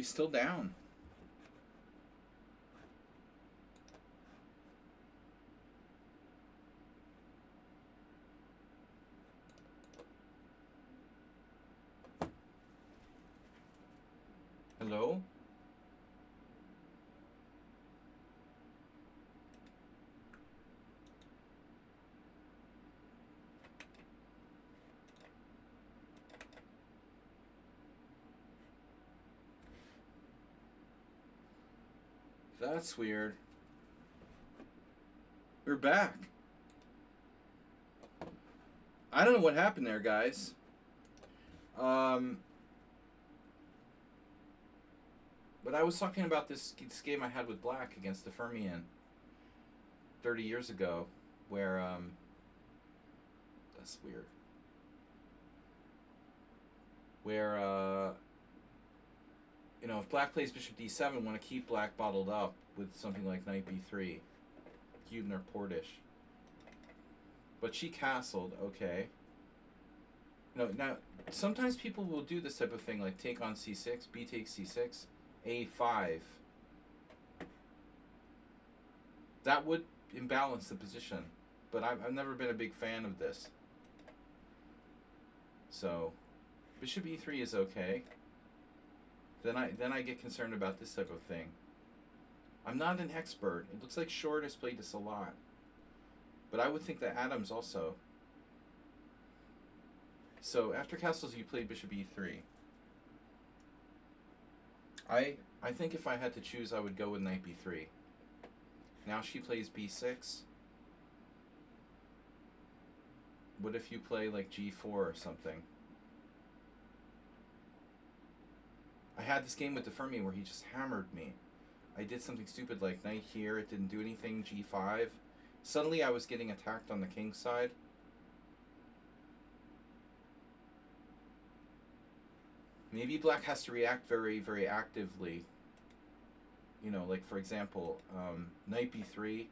we still down? Hello? That's weird. We're back. I don't know what happened there, guys. But I was talking about this game I had with Black against the Fermian 30 years ago, where that's weird. Where if Black plays Bishop D7, want to keep Black bottled up with something like Knight B3, Hubner Portish. But she castled, okay. No, now sometimes people will do this type of thing, like take on C6, B takes C6, A5. That would imbalance the position, but I've never been a big fan of this. So, Bishop E3 is okay. Then I get concerned about this type of thing. I'm not an expert. It looks like Short has played this a lot, but I would think that Adams also. So after castles, you played Bishop E3. I think if I had to choose, I would go with Knight B3. Now she plays B6. What if you play like G4 or something? I had this game with the Fermi where he just hammered me. I did something stupid like knight here, it didn't do anything, G5. Suddenly I was getting attacked on the king's side. Maybe Black has to react very, very actively. Like for example, Knight B3,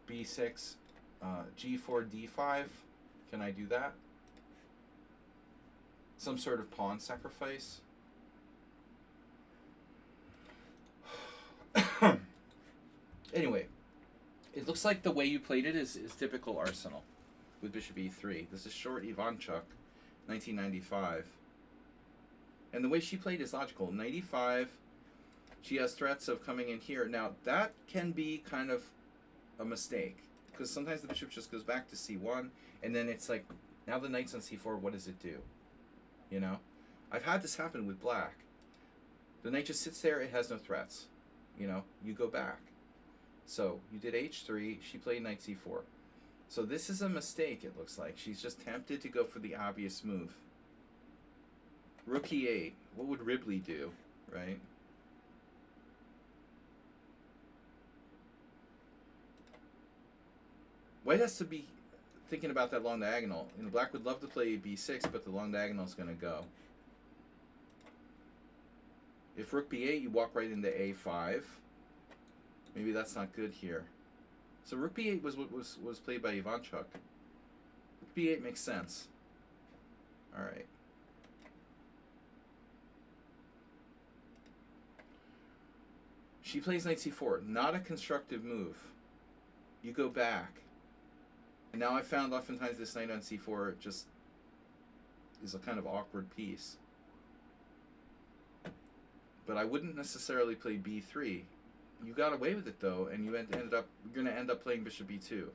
B6, G4, D5. Can I do that? Some sort of pawn sacrifice. Anyway, it looks like the way you played it is typical Arsenal with Bishop E3. This is Short Ivanchuk, 1995. And the way she played is logical. Knight E5, she has threats of coming in here. Now, that can be kind of a mistake, because sometimes the bishop just goes back to C1, and then it's like, now the knight's on C4, what does it do? I've had this happen with Black. The knight just sits there, it has no threats. You go back. So you did H3, she played Knight C4. So this is a mistake, it looks like. She's just tempted to go for the obvious move. Rook E8, what would Ribley do, right? White has to be thinking about that long diagonal. Black would love to play B6, but the long diagonal is going to go. If Rook B8, you walk right into A5. Maybe that's not good here. So Rook B8 was what was played by Ivanchuk. Rook B8 makes sense. All right. She plays Knight C4. Not a constructive move. You go back. And now I found oftentimes this knight on C4 just is a kind of awkward piece. But I wouldn't necessarily play B3. You got away with it though, and you're going to end up playing Bishop B2.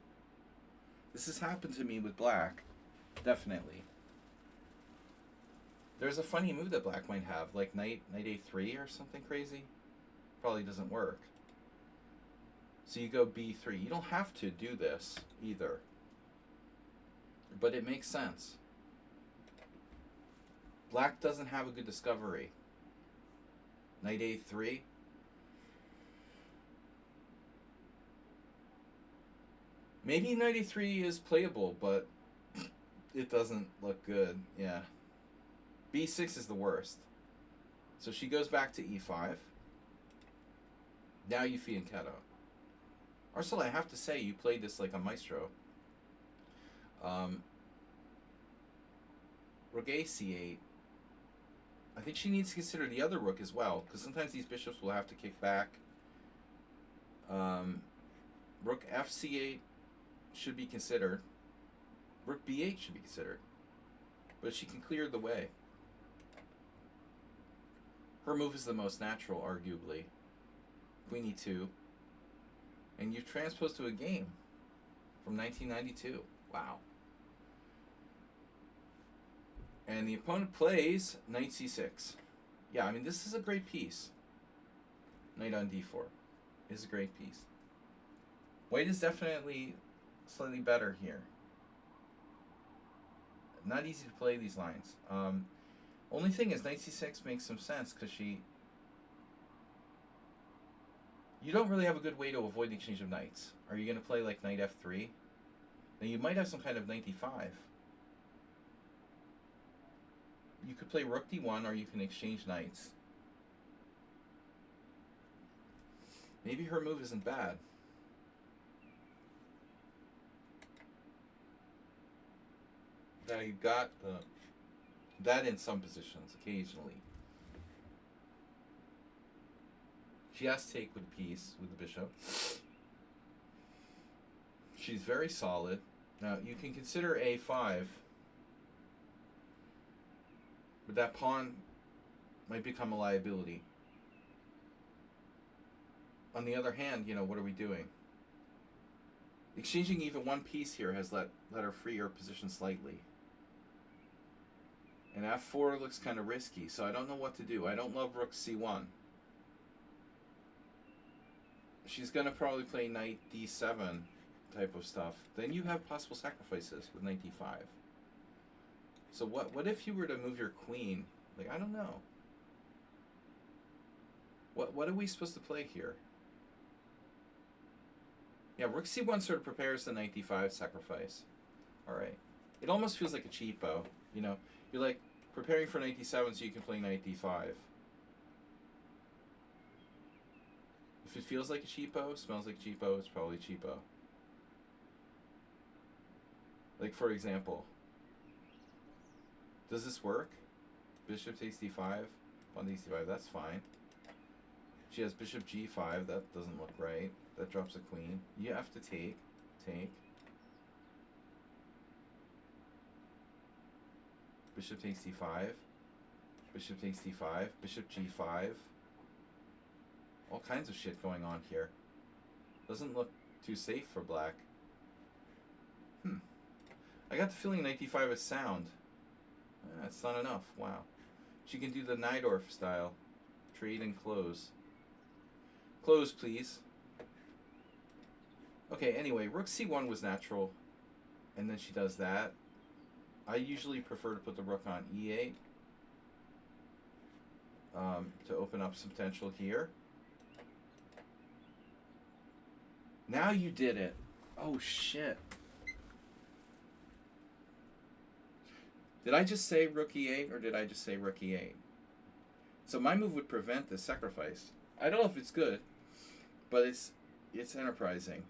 This has happened to me with Black, definitely. There's a funny move that Black might have, like knight A3 or something crazy. Probably doesn't work. So you go B3. You don't have to do this either, but it makes sense. Black doesn't have a good discovery. Knight A3. Maybe Knight A3 is playable, but it doesn't look good. Yeah. B6 is the worst. So she goes back to E5. Now you fianchetto. Arsenal, I have to say, you played this like a maestro. Rook A C8. I think she needs to consider the other rook as well, because sometimes these bishops will have to kick back. Rook fc8 should be considered. Rook b8 should be considered. But she can clear the way. Her move is the most natural, arguably. Queen e2. And you've transposed to a game from 1992. Wow. And the opponent plays knight c6. Yeah, I mean, this is a great piece. Knight on d4 is a great piece. White is definitely slightly better here. Not easy to play these lines. Only thing is, knight c6 makes some sense because you don't really have a good way to avoid the exchange of knights. Are you going to play like knight f3? Then you might have some kind of knight d5. You could play rook d1, or you can exchange knights. Maybe her move isn't bad. Now you've got that in some positions, occasionally. She has to take with a piece, with the bishop. She's very solid. Now, you can consider a5, but that pawn might become a liability. On the other hand, what are we doing? Exchanging even one piece here has let her free her position slightly. And f4 looks kind of risky, so I don't know what to do. I don't love rook c1. She's going to probably play knight d7 type of stuff. Then you have possible sacrifices with knight d5. So what if you were to move your queen? Like, I don't know. What are we supposed to play here? Yeah, rook c1 sort of prepares the knight d5 sacrifice. Alright. It almost feels like a cheapo, You're like preparing for knight d7 so you can play knight d5. If it feels like a cheapo, smells like cheapo, it's probably cheapo. Like, for example, does this work? Bishop takes d5, pawn takes d5, that's fine. She has bishop g5, that doesn't look right. That drops a queen. You have to take. Bishop takes d5. Bishop takes d5. Bishop g5. All kinds of shit going on here. Doesn't look too safe for black. I got the feeling knight d5 is sound. That's not enough. Wow. She can do the Najdorf style. Trade and close. Close, please. Okay, anyway, rook c1 was natural. And then she does that. I usually prefer to put the rook on e8. To open up some potential here. Now you did it. Oh, shit. Did I just say rook e8 or did I just say rook e8? So my move would prevent this sacrifice. I don't know if it's good, but it's enterprising.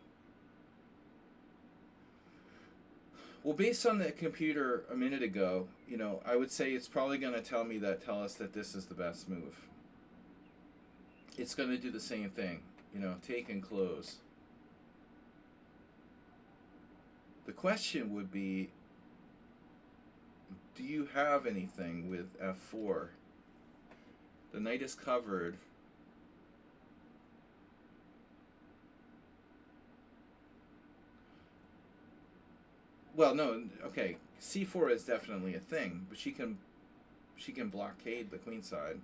Well, based on the computer a minute ago, I would say it's probably going to tell us that this is the best move. It's going to do the same thing, take and close. The question would be, do you have anything with f4? The knight is covered. Well, no, okay. c4 is definitely a thing, but she can blockade the queen side.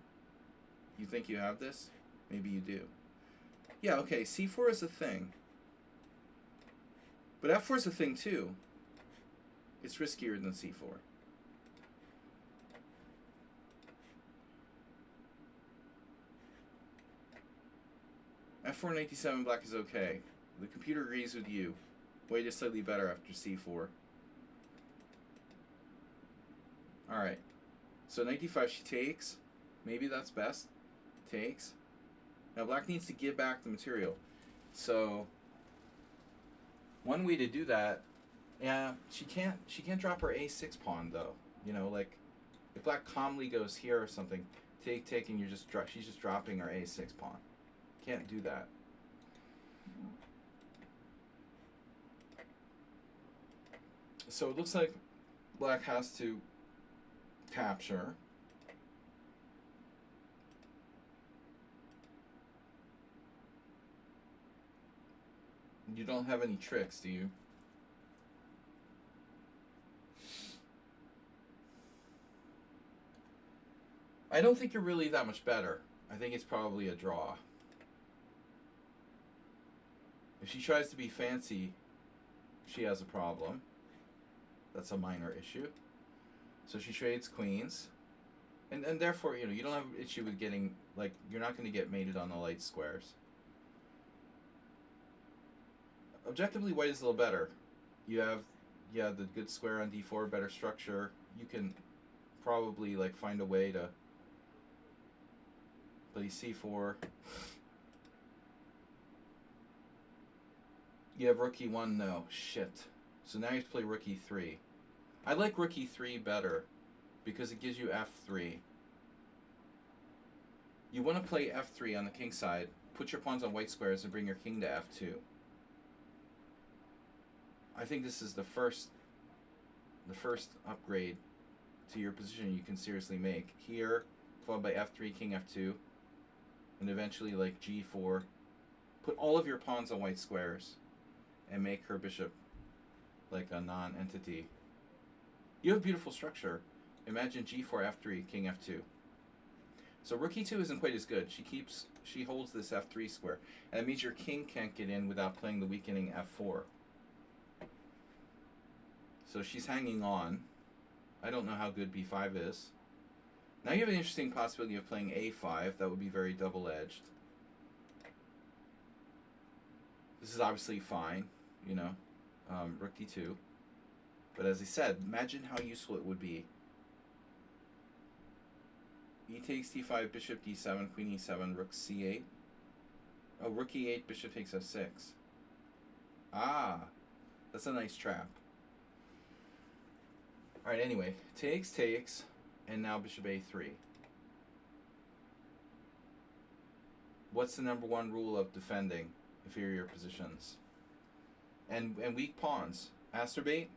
You think you have this? Maybe you do. Yeah, okay, c4 is a thing. But f4 is a thing too. It's riskier than c4. f4 knight d7 black is okay. The computer agrees with you. White is slightly better after c4. Alright. So knight d5 she takes. Maybe that's best. Takes. Now black needs to give back the material. So one way to do that, yeah, she can't drop her a6 pawn though. If black calmly goes here or something, take, and she's just dropping her a6 pawn. Can't do that. So it looks like black has to capture. You don't have any tricks, do you? I don't think you're really that much better. I think it's probably a draw. If she tries to be fancy, she has a problem. That's a minor issue. So she trades queens. And therefore, you don't have an issue with getting, like, you're not going to get mated on the light squares. Objectively, white is a little better. You have, the good square on d4, better structure. You can probably, like, find a way to play c4. You have rook e1, no. Shit. So now you have to play rook e3. I like rook e3 better because it gives you f3. You want to play f3 on the king side, put your pawns on white squares, and bring your king to f2. I think this is the first upgrade to your position you can seriously make. Here, followed by f3, king f2, and eventually like g4. Put all of your pawns on white squares and make her bishop like a non-entity. You have beautiful structure. Imagine g4, f3, king f2. So rook e2 isn't quite as good. She holds this f3 square. And that means your king can't get in without playing the weakening f4. So she's hanging on. I don't know how good b5 is. Now you have an interesting possibility of playing a5. That would be very double-edged. This is obviously fine, rook d2. But as I said, imagine how useful it would be. E takes d5, bishop d7, queen e7, rook c8. Oh, rook e8, bishop takes f6. Ah, that's a nice trap. Alright, anyway, takes, and now bishop a3. What's the number one rule of defending inferior positions? And weak pawns. Masturbate?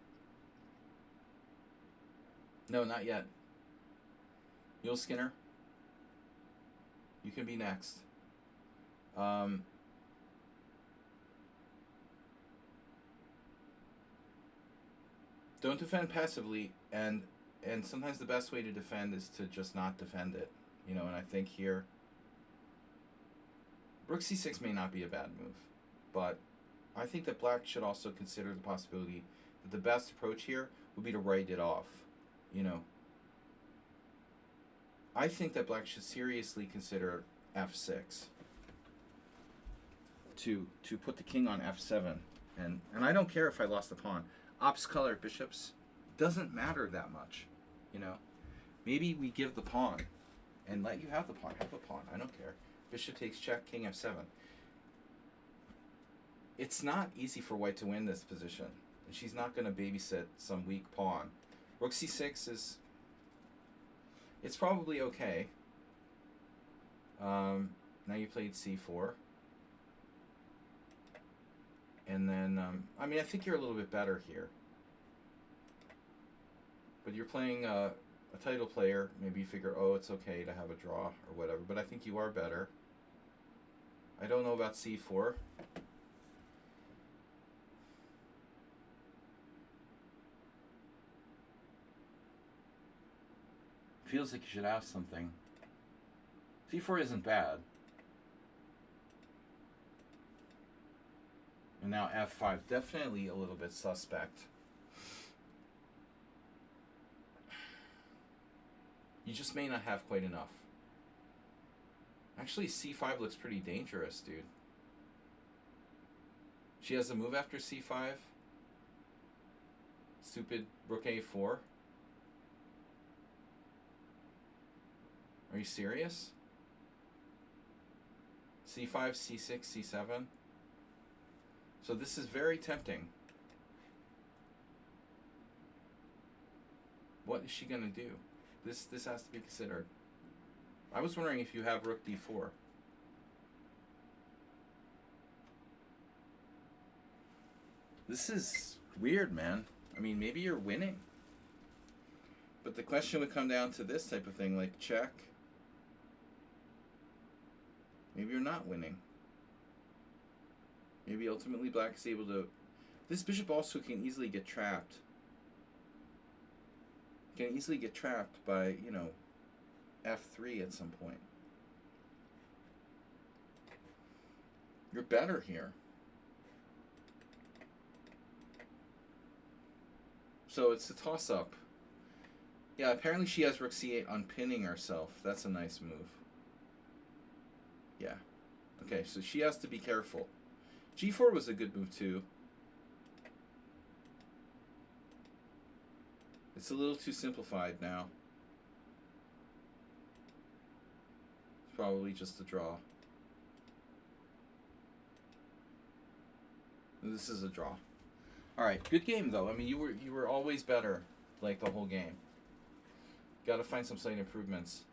No, not yet. Mule Skinner? You can be next. Don't defend passively, and sometimes the best way to defend is to just not defend it. And I think here rook c6 may not be a bad move, but I think that black should also consider the possibility that the best approach here would be to write it off. I think that black should seriously consider f6 to put the king on f7, and I don't care if I lost the pawn. Ops color bishops doesn't matter that much, Maybe we give the pawn and let you have the pawn. Have the pawn. I don't care. Bishop takes check, king f7. It's not easy for white to win this position, and she's not going to babysit some weak pawn. Rook c6 it's probably okay. Now you played c4. And then, I think you're a little bit better here. But you're playing a title player. Maybe you figure, it's okay to have a draw or whatever. But I think you are better. I don't know about c4. Feels like you should have something. c4 isn't bad. And now f5, definitely a little bit suspect. You just may not have quite enough. Actually, c5 looks pretty dangerous, dude. She has a move after c5. Stupid rook a4. Are you serious? c5, c6, c7. So this is very tempting. What is she going to do? This has to be considered. I was wondering if you have rook d4. This is weird, man. I mean, maybe you're winning. But the question would come down to this type of thing, like check. Maybe you're not winning. Maybe ultimately black is able to... This bishop also can easily get trapped. Can easily get trapped by, you know, f3 at some point. You're better here. So it's a toss-up. Yeah, apparently she has rook c8 unpinning herself. That's a nice move. Yeah. Okay, so she has to be careful. g4 was a good move too. It's a little too simplified now. It's probably just a draw. This is a draw. All right, good game though. I mean, you were always better, like the whole game. Got to find some slight improvements.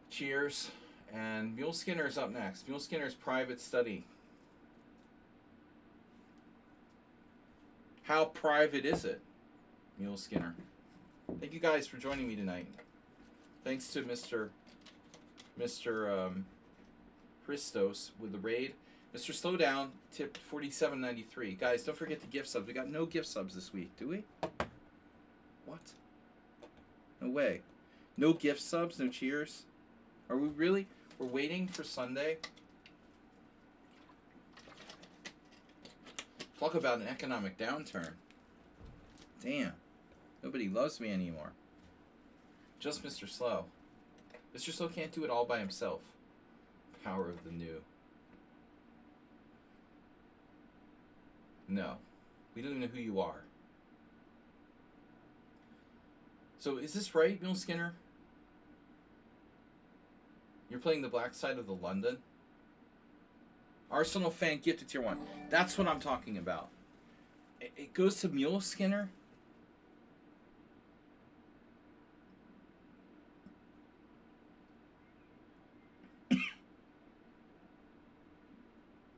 Cheers, and Mule Skinner's up next. Mule Skinner's private study. How private is it, Mule Skinner? Thank you guys for joining me tonight. Thanks to Mr. Christos with the raid. Mr. Slowdown tipped $47.93. Guys, don't forget the gift subs. We got no gift subs this week, do we? What? No way. No gift subs, no cheers? Are we really? We're waiting for Sunday? Talk about an economic downturn. Damn. Nobody loves me anymore. Just Mr. Slow. Mr. Slow can't do it all by himself. Power of the new. No. We don't even know who you are. So is this right, Mule Skinner? You're playing the black side of the London? Arsenal fan gifted tier 1. That's what I'm talking about. It goes to Mule Skinner?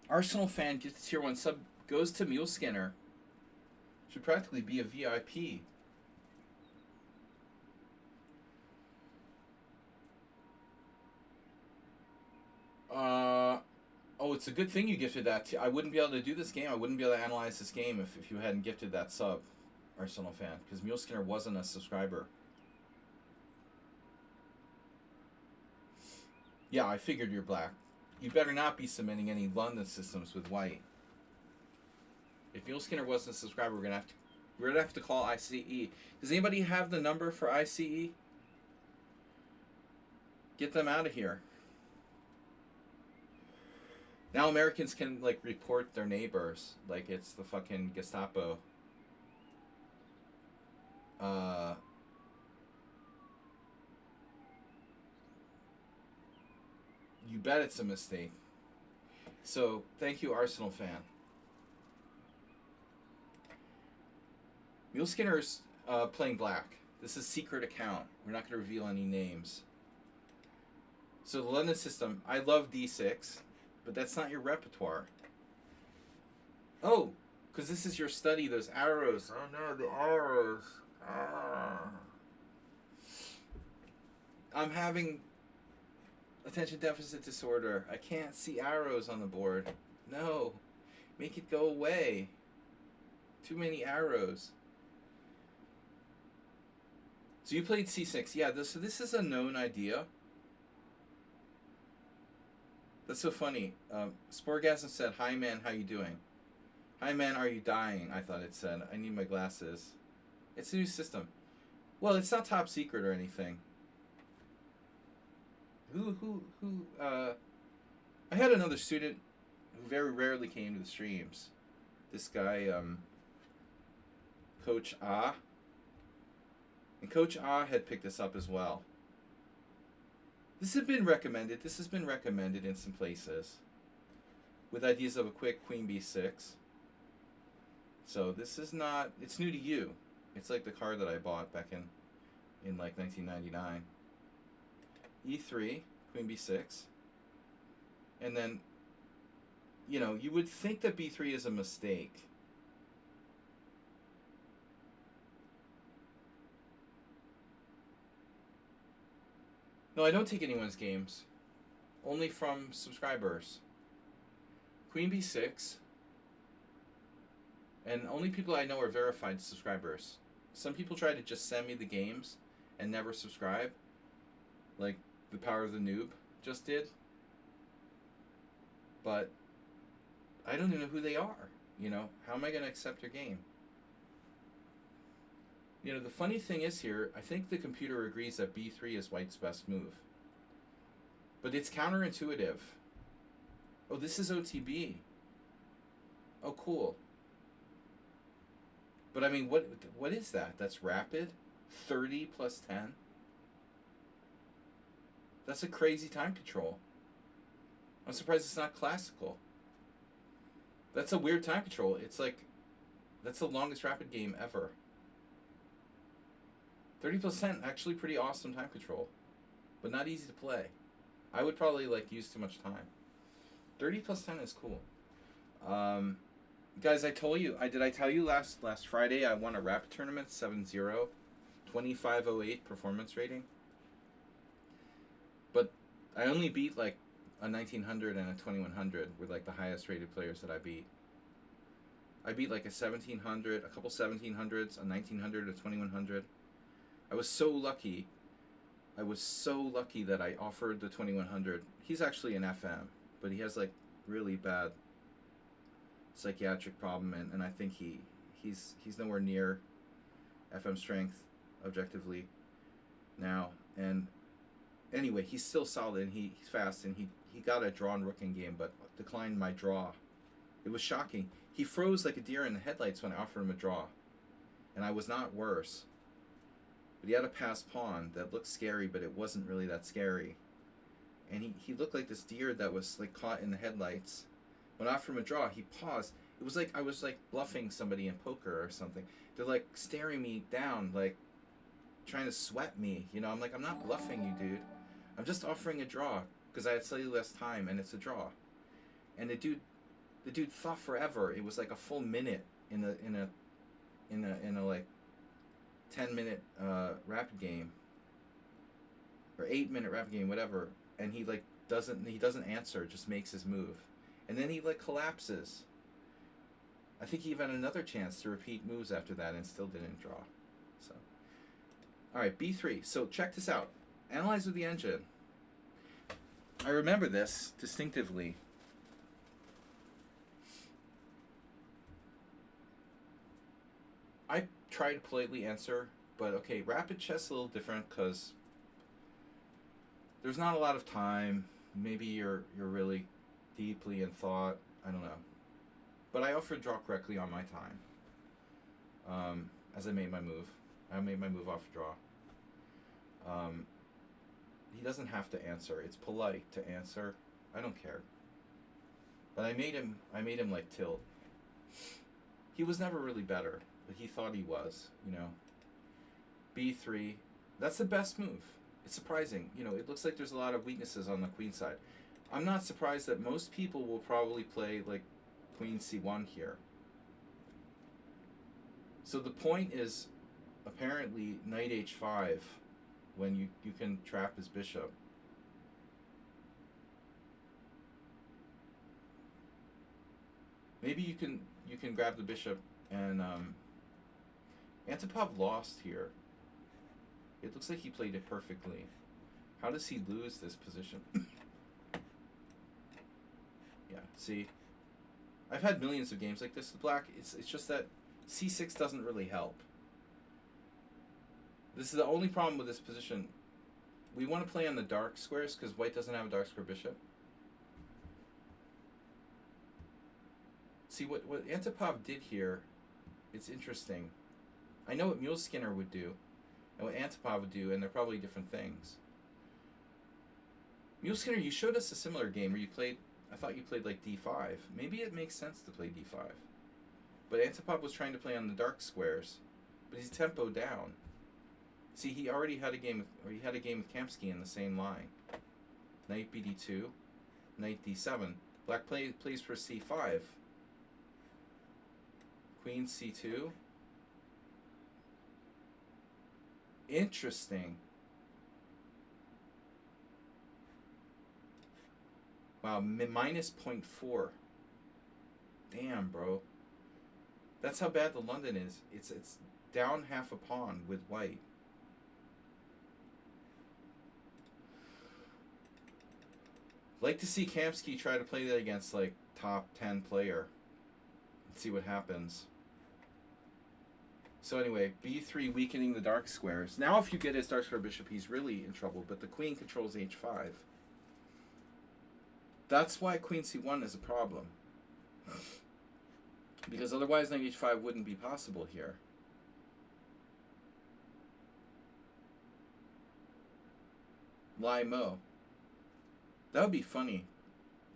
Arsenal fan gifted tier 1 sub goes to Mule Skinner. Should practically be a VIP. Oh, it's a good thing you gifted that. I wouldn't be able to do this game. I wouldn't be able to analyze this game if you hadn't gifted that sub, Arsenal fan, because Mule Skinner wasn't a subscriber. Yeah, I figured you're black. You better not be submitting any London systems with white. If Mule Skinner wasn't a subscriber, we're gonna have to call ICE. Does anybody have the number for ICE? Get them out of here. Now Americans can, like, report their neighbors like it's the fucking Gestapo. You bet it's a mistake. So, thank you, Arsenal fan. Mule Skinner's playing black. This is secret account. We're not going to reveal any names. So the London system, I love D6, but that's not your repertoire. Oh, because this is your study, those arrows. Oh no, the arrows. Ah. I'm having attention deficit disorder. I can't see arrows on the board. No. Make it go away. Too many arrows. So you played c6. Yeah, so this is a known idea. That's so funny. Sporgasm said, "Hi man, how you doing?" "Hi man, are you dying?" I thought it said. I need my glasses. It's a new system. Well, it's not top secret or anything. I had another student who very rarely came to the streams. This guy, Coach Ah. And Coach Ah had picked this up as well. This has been recommended. This has been recommended in some places with ideas of a quick queen b6. So this is not, it's new to you. It's like the card that I bought back in in like 1999. E3, queen b6. And then, you know, you would think that b3 is a mistake. No, I don't take anyone's games. Only from subscribers. Queen b6. And only people I know are verified subscribers. Some people try to just send me the games and never subscribe. Like the Power of the Noob just did. But I don't even know who they are. You know, how am I going to accept their game? You know, the funny thing is here, I think the computer agrees that b3 is white's best move. But it's counterintuitive. Oh, this is OTB. Oh, cool. But I mean, what is that? That's rapid? 30 plus 10? That's a crazy time control. I'm surprised it's not classical. That's a weird time control. It's like, that's the longest rapid game ever. 30 plus 10, actually pretty awesome time control. But not easy to play. I would probably like use too much time. 30 plus 10 is cool. Guys, I told you, did I tell you last Friday I won a rapid tournament, 7-0, 2508 performance rating? But I only beat like a 1900 and a 2100 were like the highest rated players that I beat. I beat like a 1700, a couple 1700s, a 1900, a 2100. I was so lucky. I was so lucky that I offered the 2100. He's actually an FM, but he has like really bad psychiatric problem, and I think he's nowhere near FM strength objectively now. And anyway, he's still solid and he's fast, and he got a drawn rook in game but declined my draw. It was shocking. He froze like a deer in the headlights when I offered him a draw, and I was not worse. But he had a passed pawn that looked scary, but it wasn't really that scary. And he looked like this deer that was like caught in the headlights. When I offered him a draw, he paused. It was like I was like bluffing somebody in poker or something. They're like staring me down, like trying to sweat me. You know, I'm like, I'm not bluffing you, dude. I'm just offering a draw because I had slightly less time, and it's a draw. And the dude thought forever. It was like a full minute in a like 10-minute rapid game or 8-minute rapid game, whatever. And he like doesn't answer, just makes his move, and then he like collapses. I think he even had another chance to repeat moves after that and still didn't draw. So, all right, b3. So check this out. Analyze with the engine. I remember this distinctively. I try to politely answer, but okay, rapid chess is a little different because there's not a lot of time. Maybe you're really deeply in thought. I don't know. But I offered draw correctly on my time. As I made my move. I made my move off draw. He doesn't have to answer. It's polite to answer. I don't care. But I made him like tilt. He was never really better, but he thought he was, you know. b3. That's the best move. It's surprising. You know, it looks like there's a lot of weaknesses on the queen side. I'm not surprised that most people will probably play like queen c1 here. So the point is apparently knight h5 when you can trap his bishop. Maybe you can grab the bishop, and Antipov lost here. It looks like he played it perfectly. How does he lose this position? Yeah, see? I've had millions of games like this. The black, it's just that c6 doesn't really help. This is the only problem with this position. We want to play on the dark squares because white doesn't have a dark square bishop. See, what Antipov did here, it's interesting. I know what Muleskinner would do and what Antipov would do, and they're probably different things. Muleskinner, you showed us a similar game where you played, I thought you played like d5. Maybe it makes sense to play d5. But Antipov was trying to play on the dark squares, but he's tempo down. See, he already had a game, or he had a game with Kamsky in the same line. Knight bd2, knight d7. Black plays for c5. Queen c2. Interesting. Wow, minus 0.4. Damn, bro. That's how bad the London is. It's down half a pawn with white. Like to see Kamsky try to play that against like top 10 player and see what happens. So anyway, b3 weakening the dark squares. Now if you get his dark square bishop, he's really in trouble, but the queen controls h5. That's why queen c1 is a problem. Because otherwise knight h5 wouldn't be possible here. Lai Mo. That would be funny.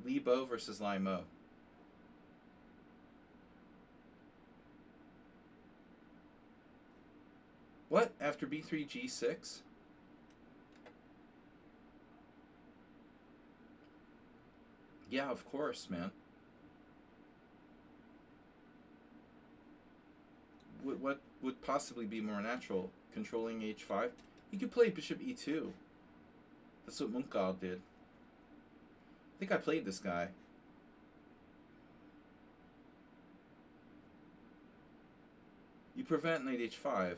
Li Bo versus Lai Mo. What? After b3 g6? Yeah, of course, man. What would possibly be more natural? Controlling h5? You could play bishop e2. That's what Munkal did. I think I played this guy. You prevent knight h5.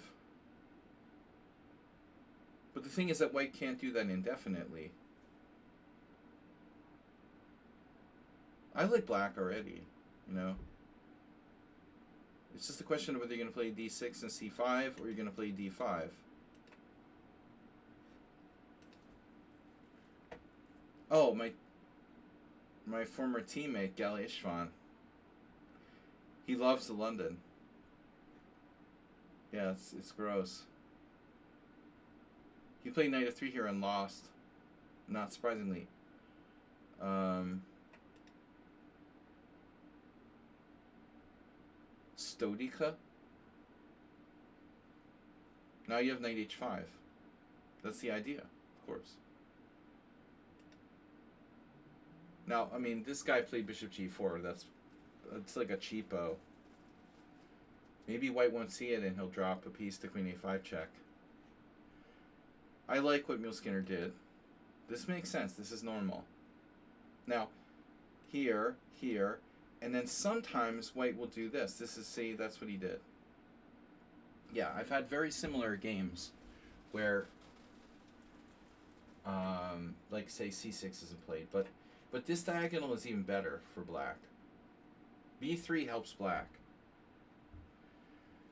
But the thing is that white can't do that indefinitely. I like black already, you know. It's just a question of whether you're going to play d6 and c5 or you're going to play d5. Oh, my former teammate, Gali Ishvan. He loves the London. Yeah, it's gross. He played knight f3 here and lost. Not surprisingly. Stodica. Now you have knight h5. That's the idea, of course. Now, I mean, this guy played bishop g4. It's like a cheapo. Maybe white won't see it and he'll drop a piece to queen a5 check. I like what Muleskinner did. This makes sense. This is normal. Now, here, and then sometimes white will do this. See, that's what he did. Yeah, I've had very similar games where, like say c6 isn't played, but this diagonal is even better for black. b3 helps black.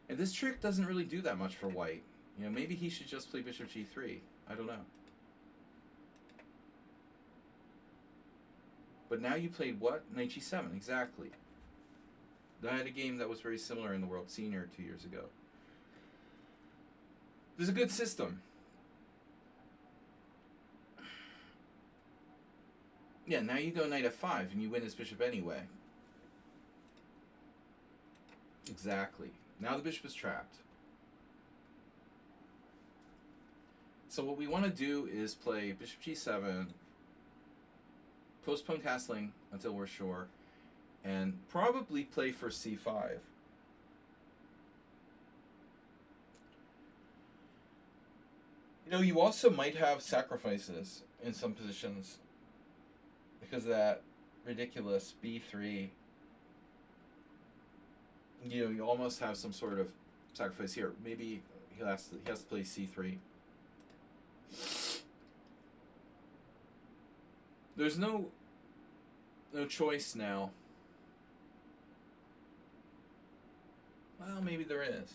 And this trick doesn't really do that much for white. You know, maybe he should just play bishop g3. I don't know. But now you played what? Knight g7, exactly. I had a game that was very similar in the World Senior 2 years ago. There's a good system. Yeah, now you go knight f5 and you win his bishop anyway. Exactly. Now the bishop is trapped. So what we want to do is play bishop g7, postpone castling until we're sure, and probably play for c5. You know, you also might have sacrifices in some positions because of that ridiculous b3. You know, you almost have some sort of sacrifice here. Maybe he has to play c3. There's no choice now. Well, maybe there is.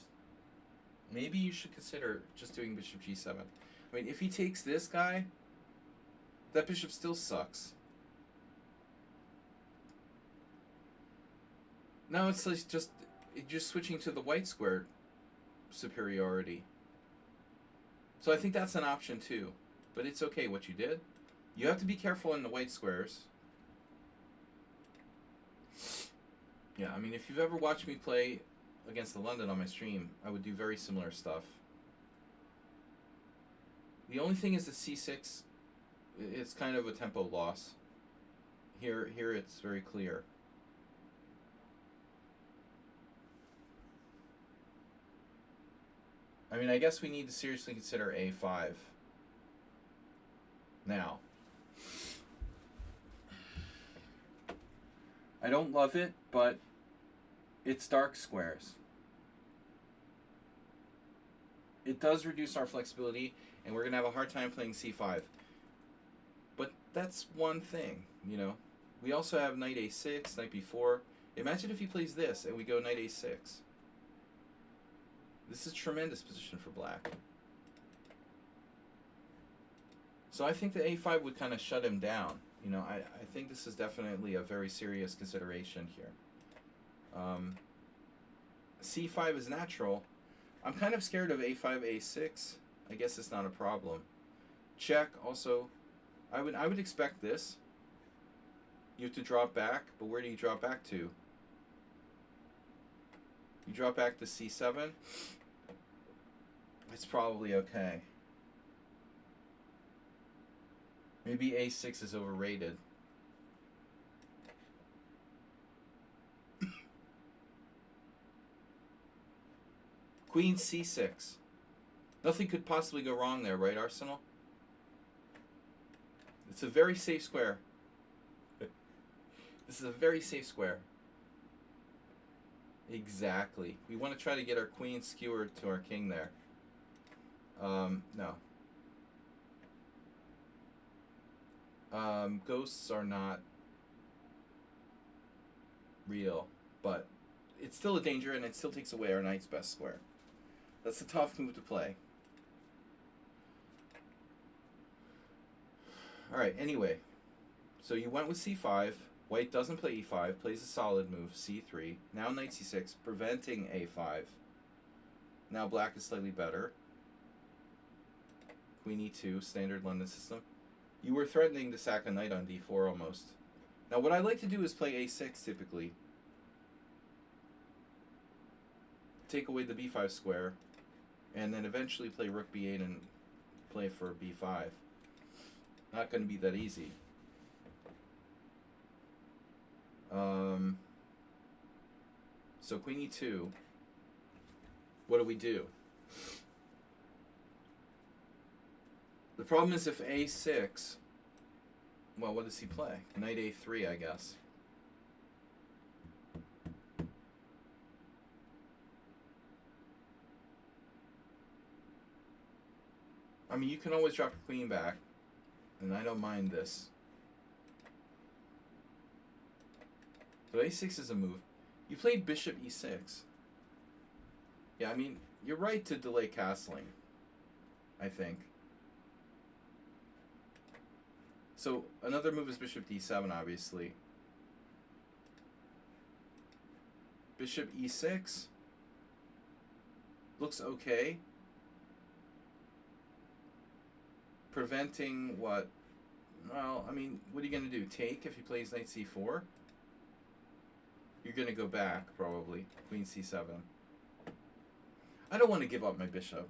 Maybe you should consider just doing bishop g7. I mean, if he takes this guy, that bishop still sucks. Now it's like just switching to the white square superiority. So I think that's an option too. But it's okay what you did. You have to be careful in the white squares. Yeah, I mean, if you've ever watched me play against the London on my stream, I would do very similar stuff. The only thing is the c6, it's kind of a tempo loss. Here it's very clear. I mean, I guess we need to seriously consider a5 now. I don't love it, but it's dark squares. It does reduce our flexibility, and we're going to have a hard time playing c5. But that's one thing, you know. We also have knight a6, knight b4. Imagine if he plays this, and we go knight a6. This is a tremendous position for black. So I think the a5 would kind of shut him down. You know, I think this is definitely a very serious consideration here. c5 is natural. I'm kind of scared of a5, a6. I guess it's not a problem. Check also. I would expect this. You have to drop back, but where do you drop back to? You drop back to c7. It's probably okay. Maybe a6 is overrated. Queen c6. Nothing could possibly go wrong there, right, Arsenal? It's a very safe square. This is a very safe square. Exactly. We want to try to get our queen skewered to our king there. No. Ghosts are not real, but it's still a danger, and it still takes away our knight's best square. That's a tough move to play. Alright, anyway. So you went with c5. White doesn't play e5, plays a solid move, c3. Now knight c6, preventing a5. Now black is slightly better. Queen e2, standard London system. You were threatening to sack a knight on d4 almost. Now what I like to do is play a6 typically. Take away the b5 square, and then eventually play rook b8 and play for b5. Not going to be that easy. So queen e2. What do? The problem is if a6, well, what does he play? Knight a3, I guess. I mean, you can always drop your queen back, and I don't mind this. So a6 is a move. You played bishop e6. Yeah, I mean, you're right to delay castling, I think. So another move is bishop d7, obviously. Bishop e6 looks okay. Preventing what? Well, I mean, what are you going to do? Take if he plays knight c4? You're going to go back, probably. Queen c7. I don't want to give up my bishop,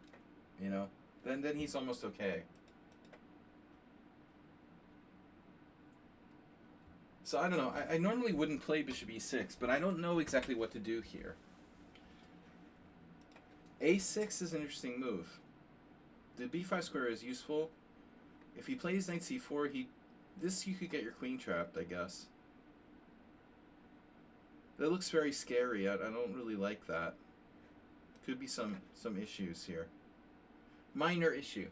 you know? Then he's almost okay. So I don't know. I normally wouldn't play bishop e6, but I don't know exactly what to do here. a6 is an interesting move. The b5 square is useful. If he plays knight c4, you could get your queen trapped, I guess. That looks very scary. I don't really like that. Could be some issues here. Minor issue.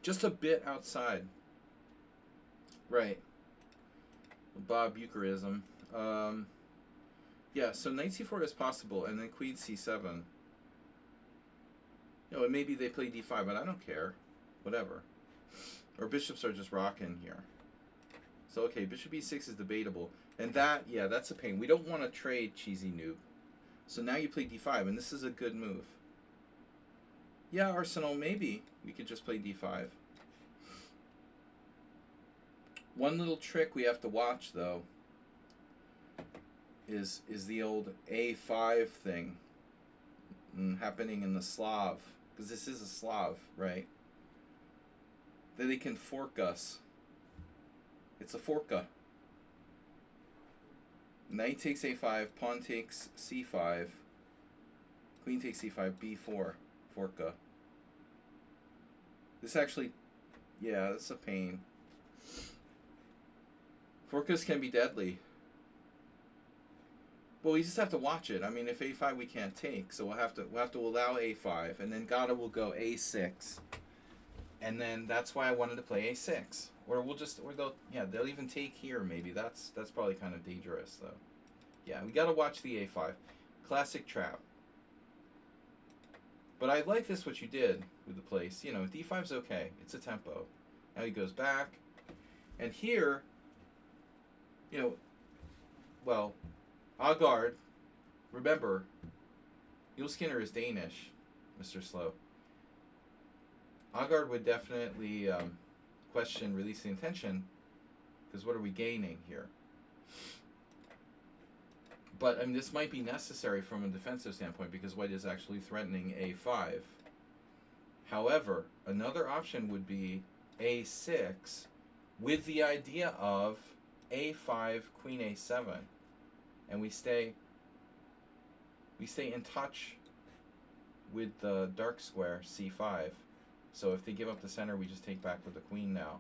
Just a bit outside. Right. Bob Eucharism. Yeah, so knight c4 is possible, and then queen c7. You know, maybe they play d5, but I don't care. Whatever. Or bishops are just rocking here. So, okay, bishop e6 is debatable. And that, yeah, that's a pain. We don't want to trade cheesy noob. So now you play d5, and this is a good move. Yeah, Arsenal, maybe we could just play d5. One little trick we have to watch, though, is the old a5 thing happening in the Slav. Because this is a Slav, right? that they can fork us. It's a forka. Knight takes a5, pawn takes c5, queen takes c5, b4, forka. This actually, yeah, that's a pain. Forkas can be deadly. Well, we just have to watch it. I mean, if a5 we can't take, so we'll have to allow a5, and then Gata will go a6, and then that's why I wanted to play a6. Or they'll even take here maybe. That's probably kind of dangerous though. Yeah, we gotta watch the a5. Classic trap. But I like this what you did with the place. You know, d5's okay. It's a tempo. Now he goes back, and here, you know, well, Agard, remember, Yul Skinner is Danish, Mr. Slow. Agard would definitely question releasing intention, because what are we gaining here? But I mean, this might be necessary from a defensive standpoint because white is actually threatening a5. However, another option would be a6 with the idea of a5, queen a7, and we stay in touch with the dark square c5. So if they give up the center, we just take back with the queen now,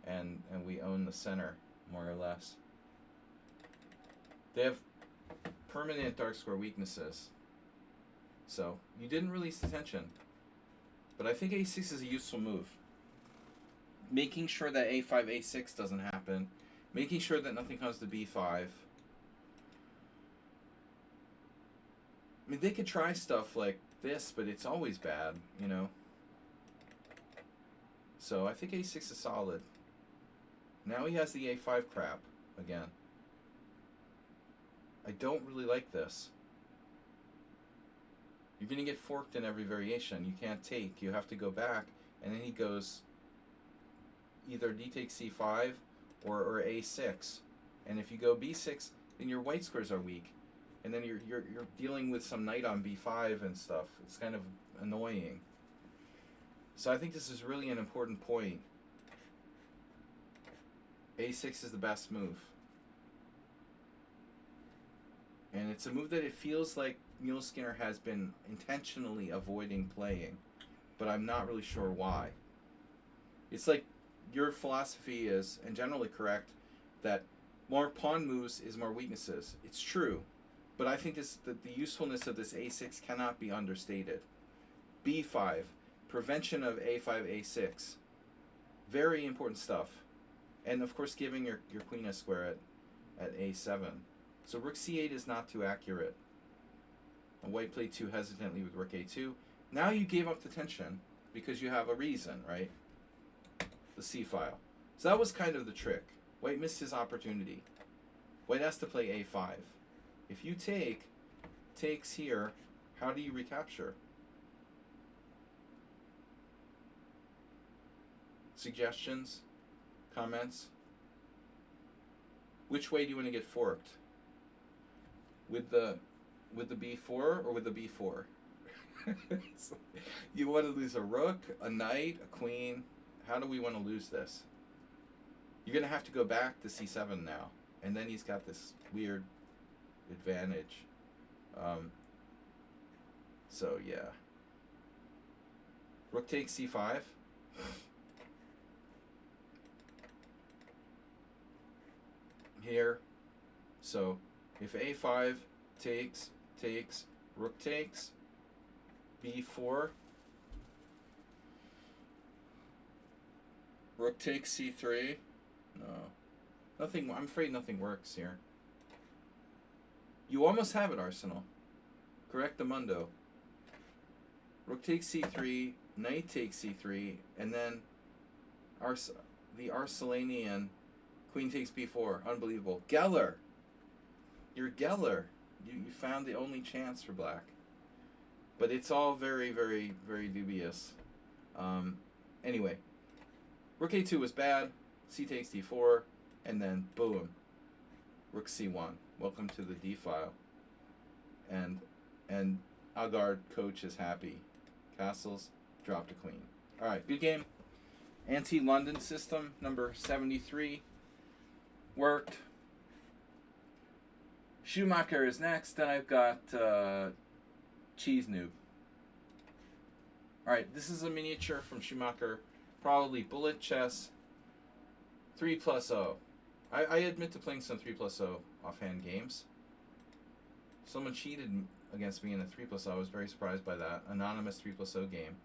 and we own the center more or less. They have permanent dark square weaknesses. So you didn't release the tension, but I think a6 is a useful move. Making sure that a5, a6 doesn't happen, making sure that nothing comes to b5. I mean, they could try stuff like this, but it's always bad, you know. So I think a6 is solid. Now he has the a5 crap again. I don't really like this. You're going to get forked in every variation. You can't take. You have to go back, and then he goes either d takes c5 or a6. And if you go b6, then your white squares are weak. And then you're dealing with some knight on b5 and stuff. It's kind of annoying. So I think this is really an important point. a6 is the best move. And it's a move that it feels like Yul Skinner has been intentionally avoiding playing, but I'm not really sure why. It's like your philosophy is, and generally correct, that more pawn moves is more weaknesses. It's true, but I think the usefulness of this a6 cannot be understated. b5, prevention of a5, a6. Very important stuff. And of course giving your queen a square at a7. So rook c8 is not too accurate. And white played too hesitantly with rook a2. Now you gave up the tension because you have a reason, right? The c file. So that was kind of the trick. White missed his opportunity. White has to play a5. If you takes here, how do you recapture? Suggestions? Comments? Which way do you want to get forked? With the b4 or with the b4? You want to lose a rook, a knight, a queen. How do we want to lose this? You're going to have to go back to c7 now. And then he's got this weird advantage. So, yeah. Rook takes c5. Here. So, if a5 takes, rook takes, b4, rook takes c3. No. Nothing, I'm afraid nothing works here. You almost have it, Arsenal. Correct, Mundo. Rook takes c3, knight takes c3, and then the Arcelanian queen takes b4. Unbelievable. Geller! You're Geller. You found the only chance for black. But it's all very, very, very dubious. Anyway. Rook a2 was bad. C takes d4. And then, boom. Rook c1. Welcome to the d file. And Agard coach is happy. Castles, dropped a queen. Alright, good game. Anti-London system, number 73, worked. Schumacher is next. Then I've got Cheese Noob. Alright, this is a miniature from Schumacher. Probably bullet chess. 3+0. I admit to playing some 3+0 offhand games. Someone cheated against me in a 3+0. I was very surprised by that. Anonymous 3+0 game.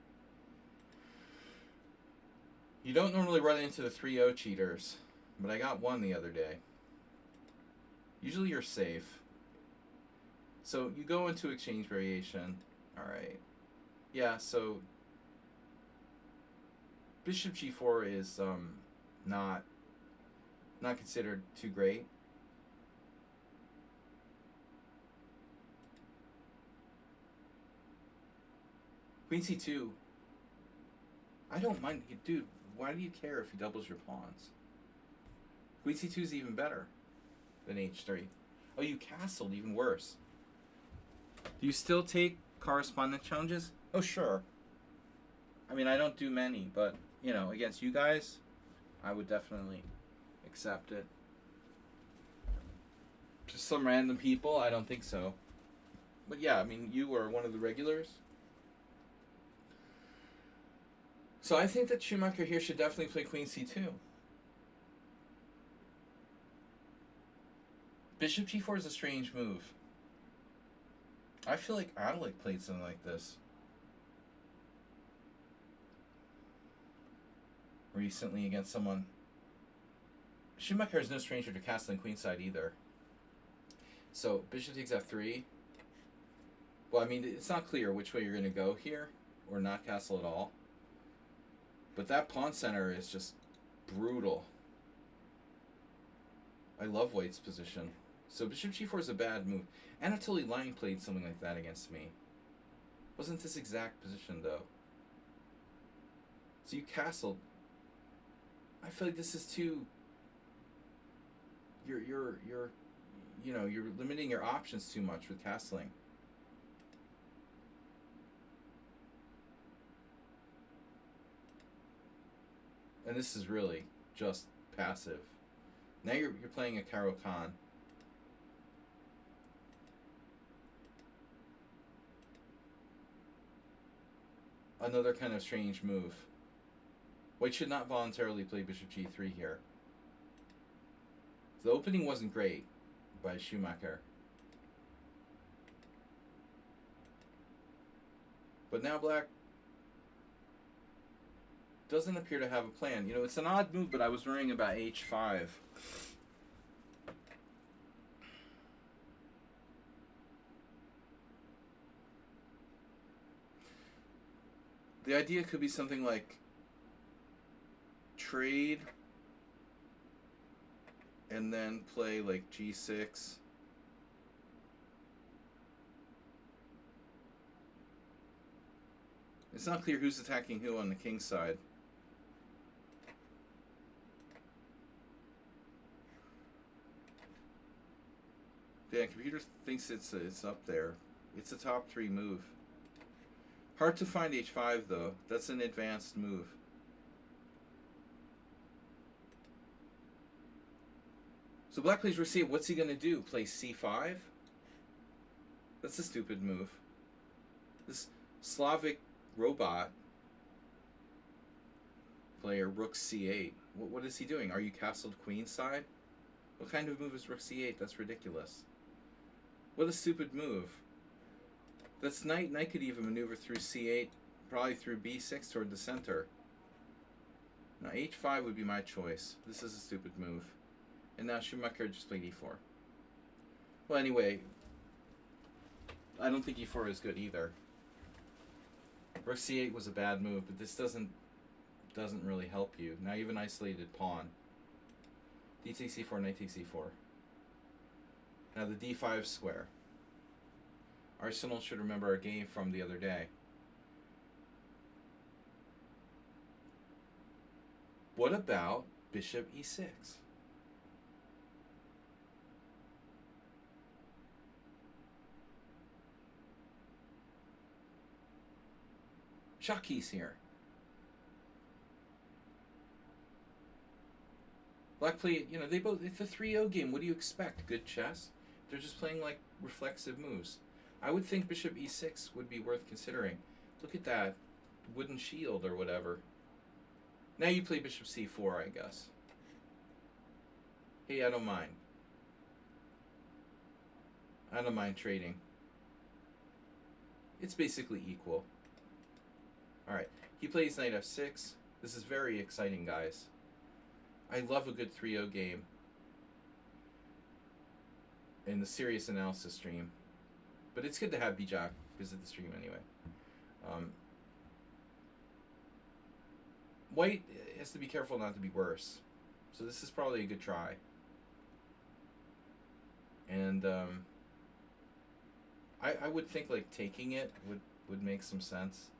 You don't normally run into the 3-0 cheaters, but I got one the other day. Usually you're safe. So you go into exchange variation. Alright. Yeah, so Bishop G4 is not considered too great. Queen C2. I don't mind. Dude, why do you care if he doubles your pawns? Queen C2 is even better than H3. Oh, you castled, even worse. Do you still take correspondence challenges? Oh, sure. I mean, I don't do many, but, you know, against you guys, I would definitely accept it. Just some random people, I don't think so. But yeah, I mean, you are one of the regulars. So I think that Schumacher here should definitely play Queen C2. Bishop G4 is a strange move. I feel like Adalik played something like this recently against someone. Schumacher is no stranger to castling queenside either. So Bishop takes F3. Well, I mean, it's not clear which way you're going to go here, or not castle at all. But that pawn center is just brutal. I love White's position. So Bishop G4 is a bad move. Anatoly Line played something like that against me. Wasn't this exact position though? So you castled. I feel like this is too. You're limiting your options too much with castling. And this is really just passive. Now you're playing a Caro Kann. Another kind of strange move. White should not voluntarily play Bishop G3 here. The opening wasn't great by Schumacher. But now Black doesn't appear to have a plan. You know, it's an odd move, but I was worrying about H5. The idea could be something like trade and then play like G6. It's not clear who's attacking who on the king side. Yeah, computer thinks it's up there. It's a top 3 move. Hard to find H5 though. That's an advanced move. So Black plays receive. What's he gonna do? Play C5? That's a stupid move. This Slavic robot player Rook C8. What is he doing? Are you castled queenside? What kind of move is Rook C8? That's ridiculous. What a stupid move. That's knight. Knight could even maneuver through C8, probably through B6 toward the center. Now H5 would be my choice. This is a stupid move. And now Schumacher just played E4. Well, anyway, I don't think E4 is good either. Rook C8 was a bad move, but this doesn't really help you. Now you have an isolated pawn. D takes C4, knight takes C4. Now the D5 square. Arsenal should remember our game from the other day. What about Bishop E6? Shot keys here. Black play, you know, they both, it's a 3-0 game. What do you expect? Good chess? They're just playing like reflexive moves. I would think bishop e6 would be worth considering. Look at that wooden shield or whatever. Now you play bishop c4, I guess. Hey, I don't mind. I don't mind trading. It's basically equal. Alright, he plays knight f6. This is very exciting, guys. I love a good 3-0 game in the serious analysis stream. But it's good to have Bijak visit the stream anyway. White has to be careful not to be worse. So this is probably a good try. And I would think like taking it would make some sense.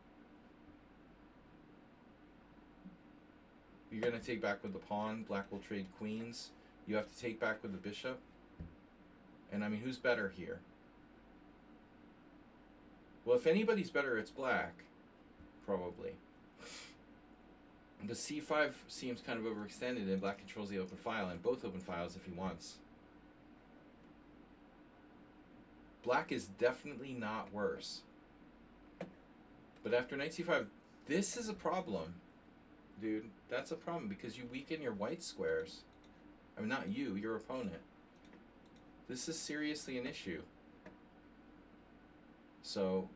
You're going to take back with the pawn. Black will trade queens. You have to take back with the bishop. And I mean, who's better here? Well, if anybody's better, it's black. Probably. The c5 seems kind of overextended, and black controls the open file, and both open files if he wants. Black is definitely not worse. But after knight c5, this is a problem. Dude, that's a problem because you weaken your white squares. I mean, not you, your opponent. This is seriously an issue. So,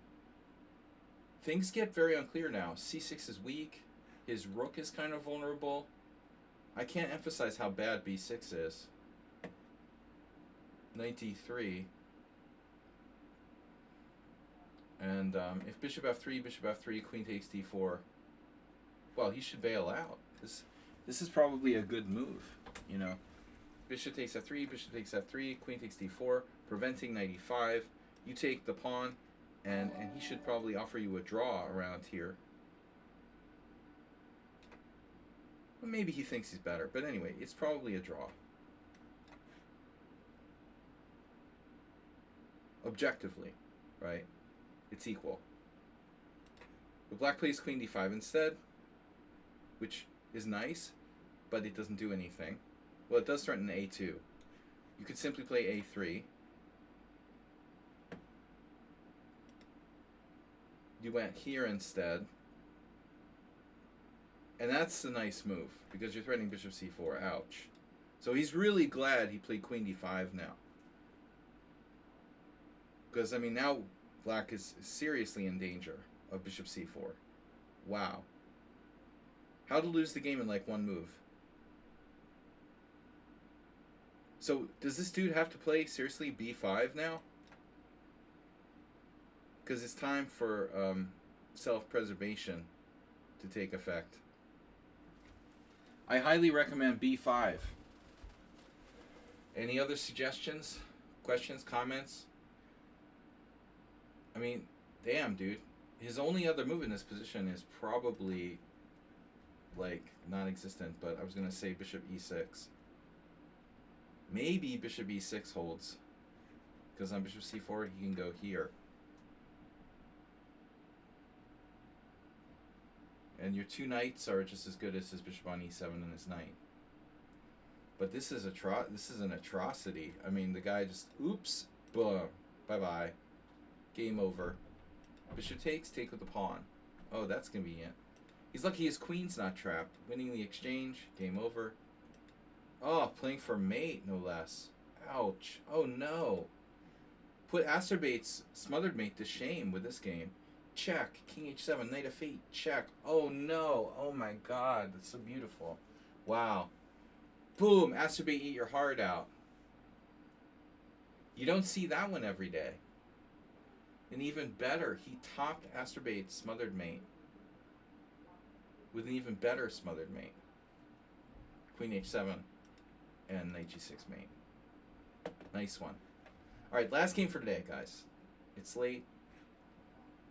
things get very unclear now. c6 is weak. His rook is kind of vulnerable. I can't emphasize how bad b6 is. Knight d3. And if bishop f3, queen takes d4, well, he should bail out. This is probably a good move, you know. Bishop takes f3, queen takes d4, preventing knight e5. You take the pawn, and he should probably offer you a draw around here. Well, maybe he thinks he's better, but anyway, it's probably a draw. Objectively, right? It's equal. But black plays queen d5 instead, which is nice, but it doesn't do anything. Well, it does threaten a2. You could simply play a3. You went here instead. And that's a nice move, because you're threatening bishop c4. Ouch. So he's really glad he played queen d5 now. Because, I mean, now black is seriously in danger of bishop c4. Wow. How to lose the game in like one move. So, does this dude have to play, seriously, b5 now? Because it's time for self-preservation to take effect. I highly recommend b5. Any other suggestions, questions, comments? I mean, damn, dude. His only other move in this position is probably, like, non-existent, but I was going to say bishop e6. Maybe bishop e6 holds, because on bishop c4 he can go here. And your two knights are just as good as his bishop on e7 and his knight. But this is an atrocity. I mean, the guy just, oops, boom, bye-bye. Game over. Bishop takes, take with the pawn. Oh, that's convenient. He's lucky his queen's not trapped. Winning the exchange, game over. Oh, playing for mate, no less. Ouch. Oh, no. Put Acerbate's smothered mate to shame with this game. Check. King h7, knight f8, check. Oh, no. Oh, my God. That's so beautiful. Wow. Boom. Acerbate, eat your heart out. You don't see that one every day. And even better, he topped Acerbate's smothered mate with an even better smothered mate. Queen h7 and knight g6 mate. Nice one. All right, last game for today, guys. It's late.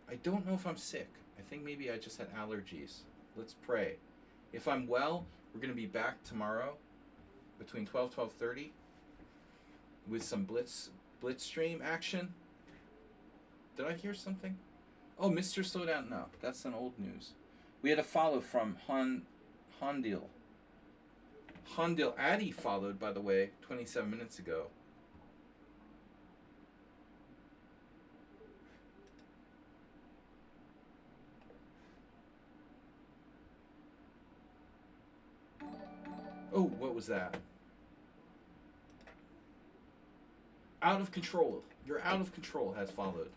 I don't know if I'm sick. I think maybe I just had allergies. Let's pray. If I'm well, we're going to be back tomorrow between 12:30 with some blitz stream action. Did I hear something? Oh, Mr. Slowdown. No, that's an old news. We had a follow from Hondil. Hondil Addy followed, by the way, 27 minutes ago. Oh, what was that? Out of control. You're out of control has followed.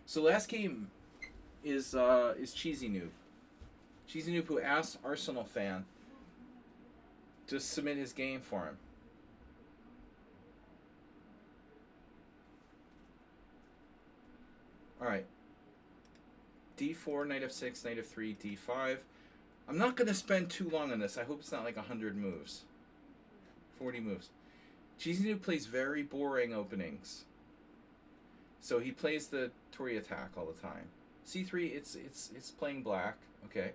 So last game is Cheesy Noob. Cheesy Noob who asked Arsenal fan to submit his game for him. Alright. D4, knight f6, knight f3, d5. I'm not going to spend too long on this. I hope it's not like 100 moves. 40 moves. Cheesy Noob plays very boring openings. So he plays the Tory attack all the time. C3, it's playing black. Okay.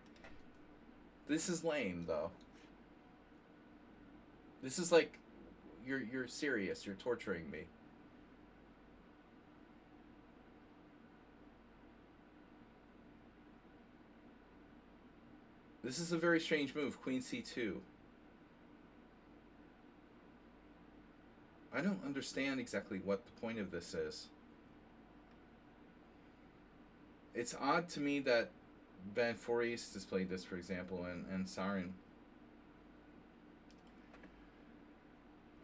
This is lame though. This is like you're serious. You're torturing me. This is a very strange move. Queen c2. I don't understand exactly what the point of this is. It's odd to me that Van Foreest has played this, for example, and Sarin.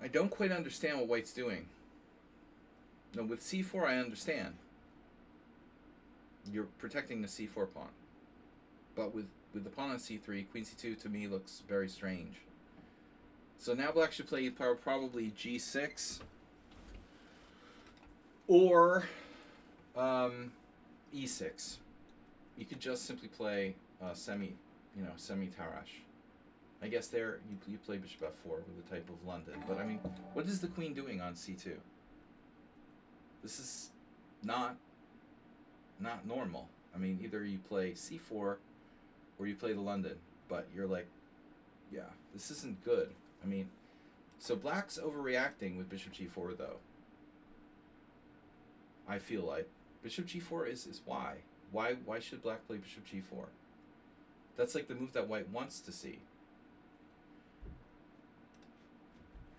I don't quite understand what White's doing. No, with c4 I understand. You're protecting the c4 pawn. But with the pawn on c3, queen c2 to me looks very strange. So now black should play probably g6 or e6. You could just simply play semi-Tarash. I guess there you play bishop f4 with a type of London. But I mean, what is the queen doing on c2? This is not normal. I mean, either you play c4 or you play the London. But you're like, yeah, this isn't good. I mean, so black's overreacting with bishop g4 though. I feel like bishop g4 is why. Why should black play bishop g4? That's like the move that white wants to see.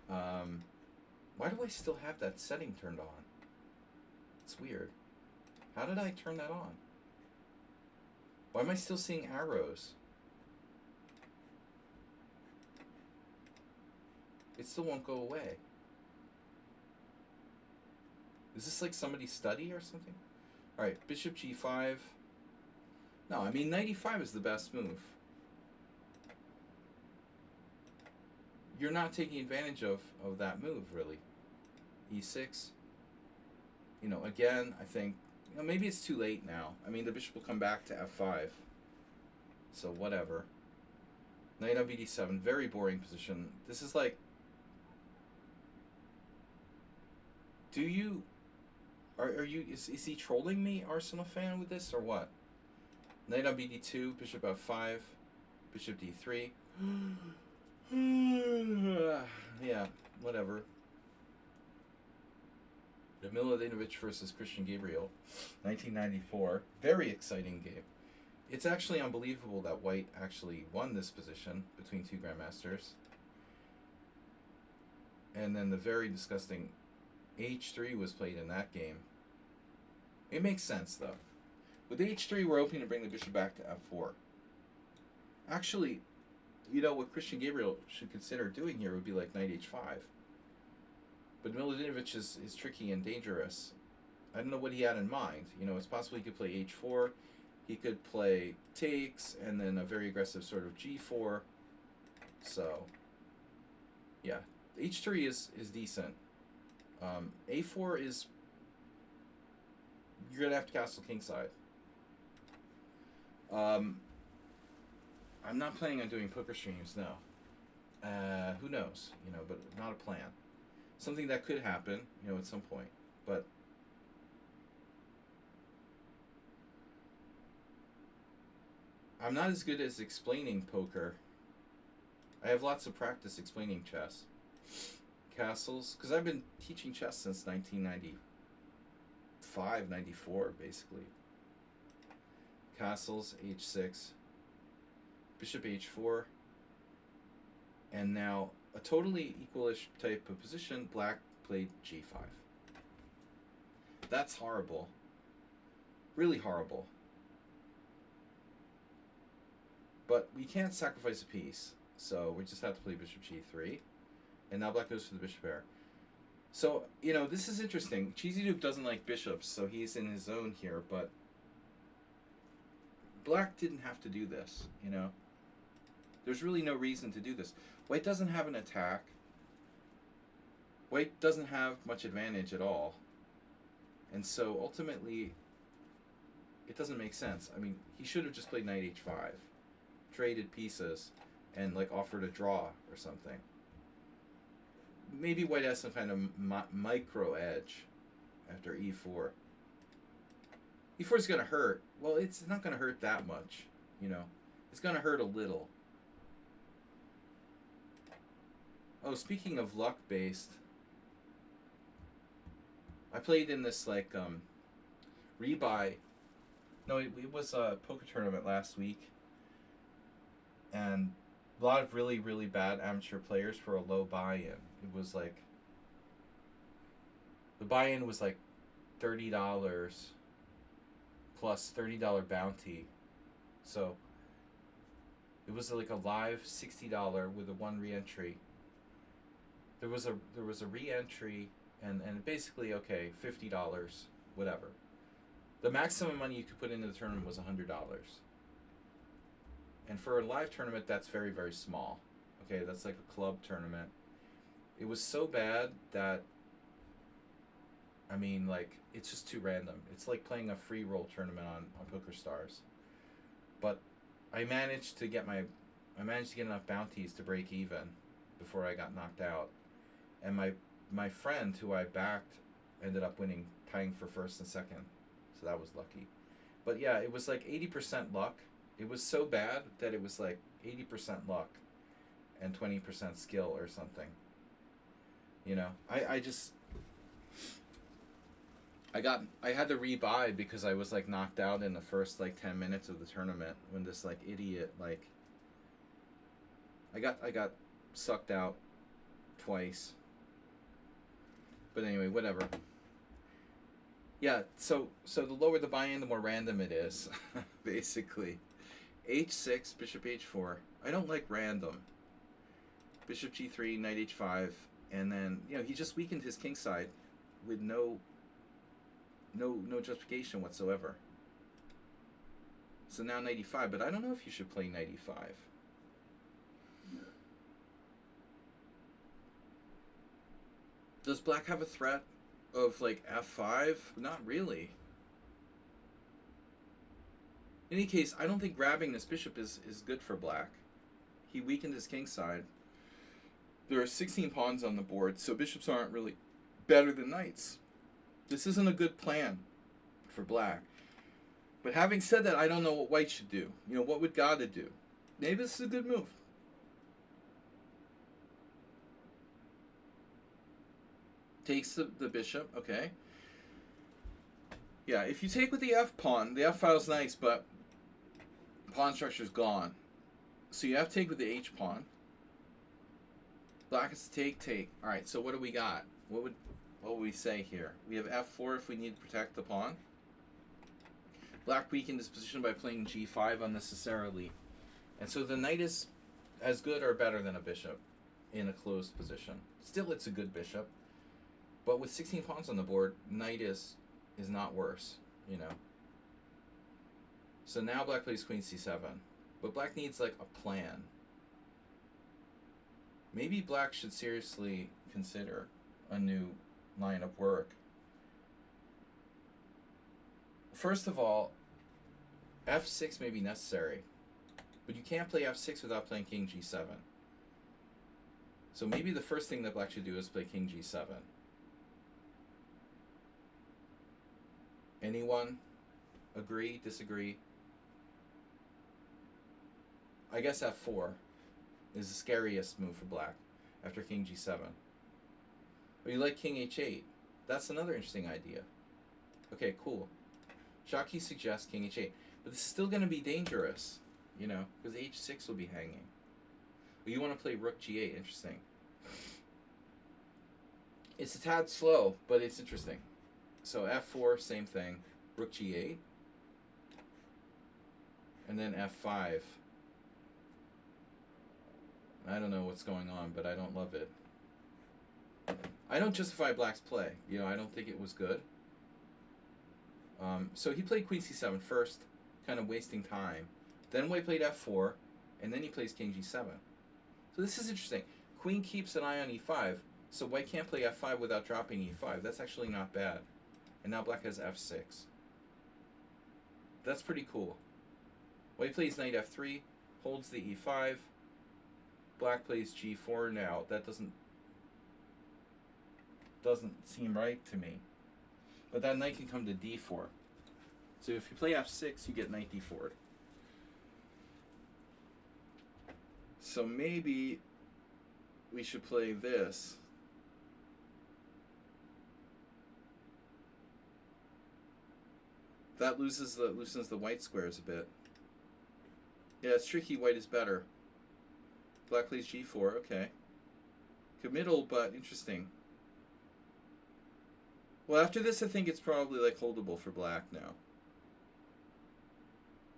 Why do I still have that setting turned on? It's weird. How did I turn that on? Why am I still seeing arrows? It still won't go away. Is this like somebody's study or something? Alright, bishop g5. No, I mean, knight e5 is the best move. You're not taking advantage of that move, really. e6. You know, again, I think, you know, maybe it's too late now. I mean, the bishop will come back to f5. So, whatever. Knight on bd7, very boring position. This is like... Do you... Are you... Is he trolling me, Arsenal fan, with this, or what? Knight on bd2, bishop f5, bishop d3. Yeah, whatever. Miladinovic versus Christian Gabriel, 1994. Very exciting game. It's actually unbelievable that White actually won this position between two grandmasters. And then the very disgusting h3 was played in that game. It makes sense, though. With h3, we're hoping to bring the bishop back to f4. Actually, you know, what Christian Gabriel should consider doing here would be like knight h5. But Miladinovic is tricky and dangerous. I don't know what he had in mind. You know, it's possible he could play h4. He could play takes and then a very aggressive sort of g4. So, yeah. h3 is decent. a4 is... You're going to have to castle kingside. I'm not planning on doing poker streams, no. Who knows? You know, but not a plan. Something that could happen, you know, at some point. But I'm not as good as explaining poker. I have lots of practice explaining chess. Castles, because I've been teaching chess since 1995, 94, basically. Castles, h6, bishop h4, and now a totally equalish type of position, black played g5. That's horrible. Really horrible. But we can't sacrifice a piece, so we just have to play bishop g3. And now black goes for the bishop pair. So, you know, this is interesting. Cheesy Duke doesn't like bishops, so he's in his zone here, but black didn't have to do this, you know. There's really no reason to do this. White doesn't have an attack. White doesn't have much advantage at all. And so, ultimately, it doesn't make sense. I mean, he should have just played knight h5, traded pieces, and, like, offered a draw or something. Maybe white has some kind of micro edge after e4. e4 is going to hurt. Well, it's not going to hurt that much, you know. It's going to hurt a little. Oh, speaking of luck-based, I played in this, like, rebuy. No, it was a poker tournament last week. And a lot of really, really bad amateur players for a low buy-in. It was like, the buy-in was like $30 plus $30 bounty. So it was like a live $60 with a one re-entry. There was a re-entry and basically, okay, $50, whatever. The maximum money you could put into the tournament was $100. And for a live tournament, that's very, very small. Okay, that's like a club tournament. It was so bad that, I mean, like, it's just too random. It's like playing a free roll tournament on PokerStars. But I managed to get enough bounties to break even before I got knocked out. And my friend who I backed ended up winning, tying for first and second. So that was lucky. But yeah, it was like 80% luck. It was so bad that it was like 80% luck and 20% skill or something. You know, I had to rebuy because I was like knocked out in the first like 10 minutes of the tournament when this like idiot, like, I got sucked out twice. But anyway, whatever. Yeah, so the lower the buy-in, the more random it is, basically. h6, bishop h4. I don't like random. Bishop g3, knight h5, and then, you know, he just weakened his king side with no justification whatsoever. So now knight e5, but I don't know if you should play knight e5. Does black have a threat of like f5? Not really. In any case, I don't think grabbing this bishop is good for black. He weakened his king side. There are 16 pawns on the board, so bishops aren't really better than knights. This isn't a good plan for black. But having said that, I don't know what white should do. You know, what would Gada do? Maybe this is a good move. Takes the bishop, okay. Yeah, if you take with the f pawn, the f file's nice, but pawn structure's gone. So you have to take with the h pawn. Black has to take. All right, so what do we got? What would we say here? We have f4 if we need to protect the pawn. Black weakened his position by playing g5 unnecessarily. And so the knight is as good or better than a bishop in a closed position. Still, it's a good bishop. But with 16 pawns on the board, knight is not worse, you know. So now black plays queen c7. But black needs, like, a plan. Maybe black should seriously consider a new line of work. First of all, f6 may be necessary. But you can't play f6 without playing king g7. So maybe the first thing that black should do is play king g7. Anyone? Agree? Disagree? I guess f4 is the scariest move for black after king g7. Or you like king h8. That's another interesting idea. Okay, cool. Shaki suggests king h8. But this is still going to be dangerous, you know, because h6 will be hanging. But you want to play rook g8. Interesting. It's a tad slow, but it's interesting. So f4, same thing. Rook g8. And then f5. I don't know what's going on, but I don't love it. I don't justify black's play. You know, I don't think it was good. So he played queen c7 first, kind of wasting time. Then white played f4, and then he plays king g7. So this is interesting. Queen keeps an eye on e5, so white can't play f5 without dropping e5. That's actually not bad. And now black has f6. That's pretty cool. White plays knight f3, holds the e5. Black plays g4 now. That doesn't seem right to me. But that knight can come to d4. So if you play f6, you get knight d4. So maybe we should play this. That loosens the white squares a bit. Yeah, it's tricky. White is better. Black plays g4. Okay. Committal, but interesting. Well, after this, I think it's probably like holdable for black now.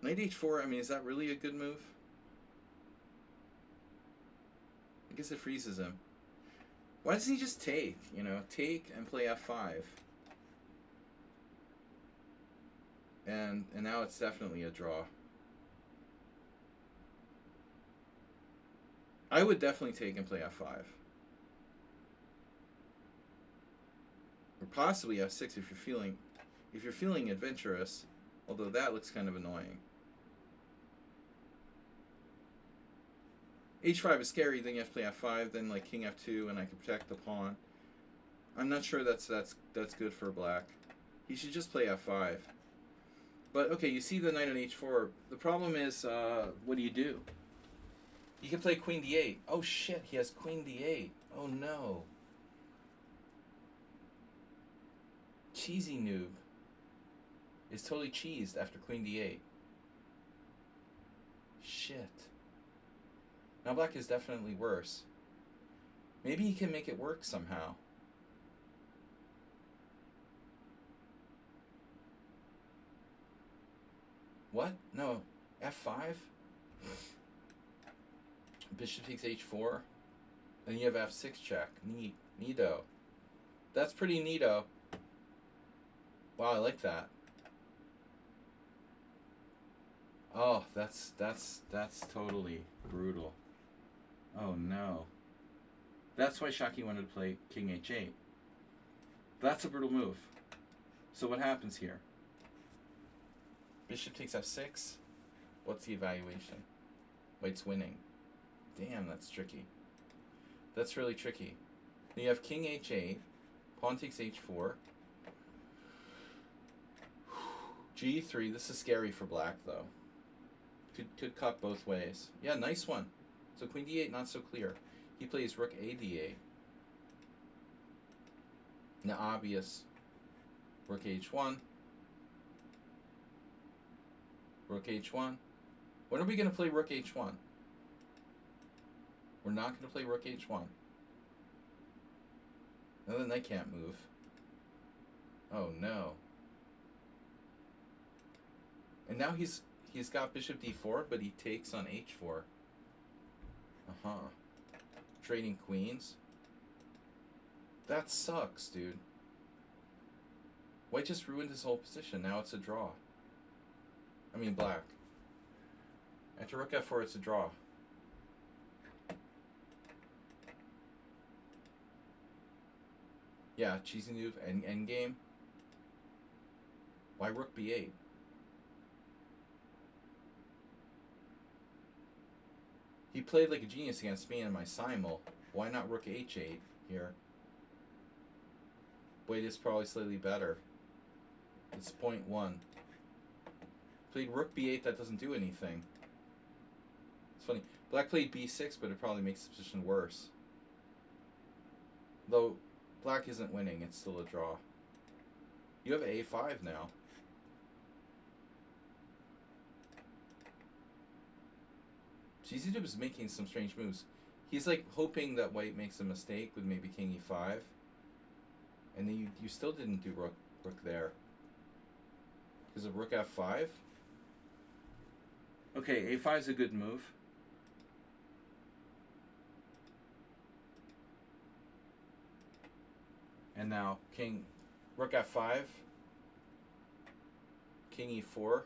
Knight h4, I mean, is that really a good move? I guess it freezes him. Why doesn't he just take? You know, take and play f5. And now it's definitely a draw. I would definitely take and play f5. Or possibly f6 if you're feeling adventurous, although that looks kind of annoying. h5 is scary, then you have to play f5, then like king f2, and I can protect the pawn. I'm not sure that's good for black. He should just play f5. But okay, you see the knight on h4. The problem is, what do? You can play queen d8. Oh shit, he has queen d8. Oh no. Cheesy noob is totally cheesed after queen d8. Shit. Now black is definitely worse. Maybe he can make it work somehow. What? No. f5? Bishop takes h4. Then you have f6 check. Neato. That's pretty neato. Wow, I like that. Oh, that's totally brutal. Oh no. That's why Shaki wanted to play king h8. That's a brutal move. So what happens here? Bishop takes f6. What's the evaluation? White's winning. Damn, that's tricky. That's really tricky. Then you have king h8. Pawn takes h4. g3. This is scary for black, though. Could cut both ways. Yeah, nice one. So queen d8, not so clear. He plays rook a d8. Now obvious. Rook h1. Rook h1. When are we going to play rook h1? We're not going to play rook h1. No, the knight can't move. Oh no. And now he's got bishop d4, but he takes on h4. Trading queens. That sucks, dude. White just ruined his whole position. Now it's a draw. I mean black. After rook f4, it's a draw. Yeah, cheesy move and endgame. Why rook b8? He played like a genius against me and my simul. Why not rook h8 here? White is probably slightly better. It's 0.1. Played rook b8, that doesn't do anything. It's funny. Black played b6, but it probably makes the position worse. Though black isn't winning, it's still a draw. You have a5 now. GZDub is making some strange moves. He's like hoping that white makes a mistake with maybe king e5. And then you still didn't do rook there. Because of rook f5? Okay, a5 is a good move. And now rook f5, king e4,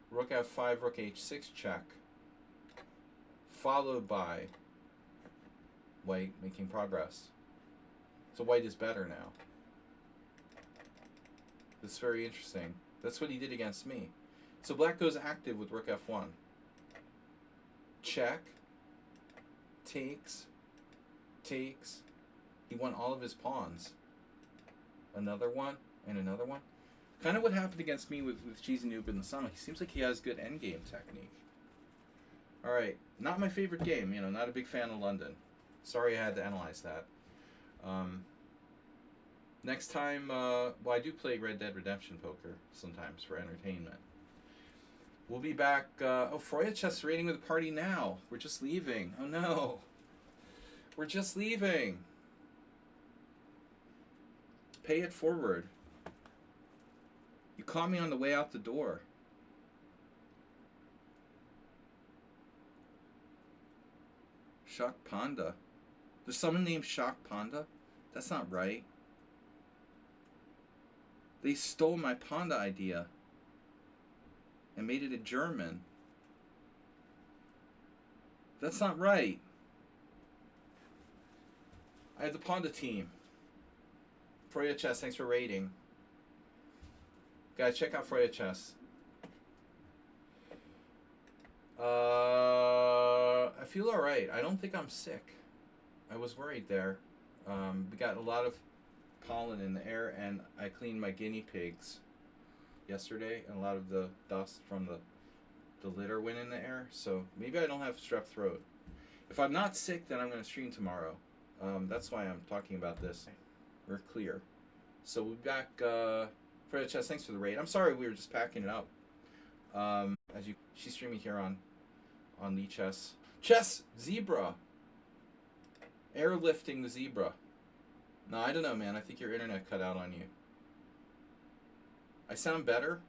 rook f5, rook h6 check, followed by white making progress. So white is better now. That's very interesting. That's what he did against me. So black goes active with rook f1. Check, takes, takes. He won all of his pawns. Another one, and another one. Kind of what happened against me with Cheesy Noob in the summer. He seems like he has good endgame technique. Alright, not my favorite game. You know, not a big fan of London. Sorry I had to analyze that. Next time, well, I do play Red Dead Redemption Poker sometimes for entertainment. We'll be back. Freya Chess rating with the party now. We're just leaving. Oh no. We're just leaving. Pay it forward. You caught me on the way out the door. Shock Panda. There's someone named Shock Panda? That's not right. They stole my Panda idea and made it a German. That's not right. I have the Panda team. Freya Chess, thanks for rating. Guys, check out Freya Chess. I feel alright. I don't think I'm sick. I was worried there. We got a lot of pollen in the air, and I cleaned my guinea pigs yesterday, and a lot of the dust from the litter went in the air, so maybe I don't have strep throat. If I'm not sick, then I'm going to stream tomorrow. That's why I'm talking about this. We're clear. So we'll be back. Freya Chess, thanks for the raid. I'm sorry we were just packing it up. She's streaming here on lichess. Chess Zebra. Airlifting the zebra. No, I don't know, man. I think your internet cut out on you. I sound better?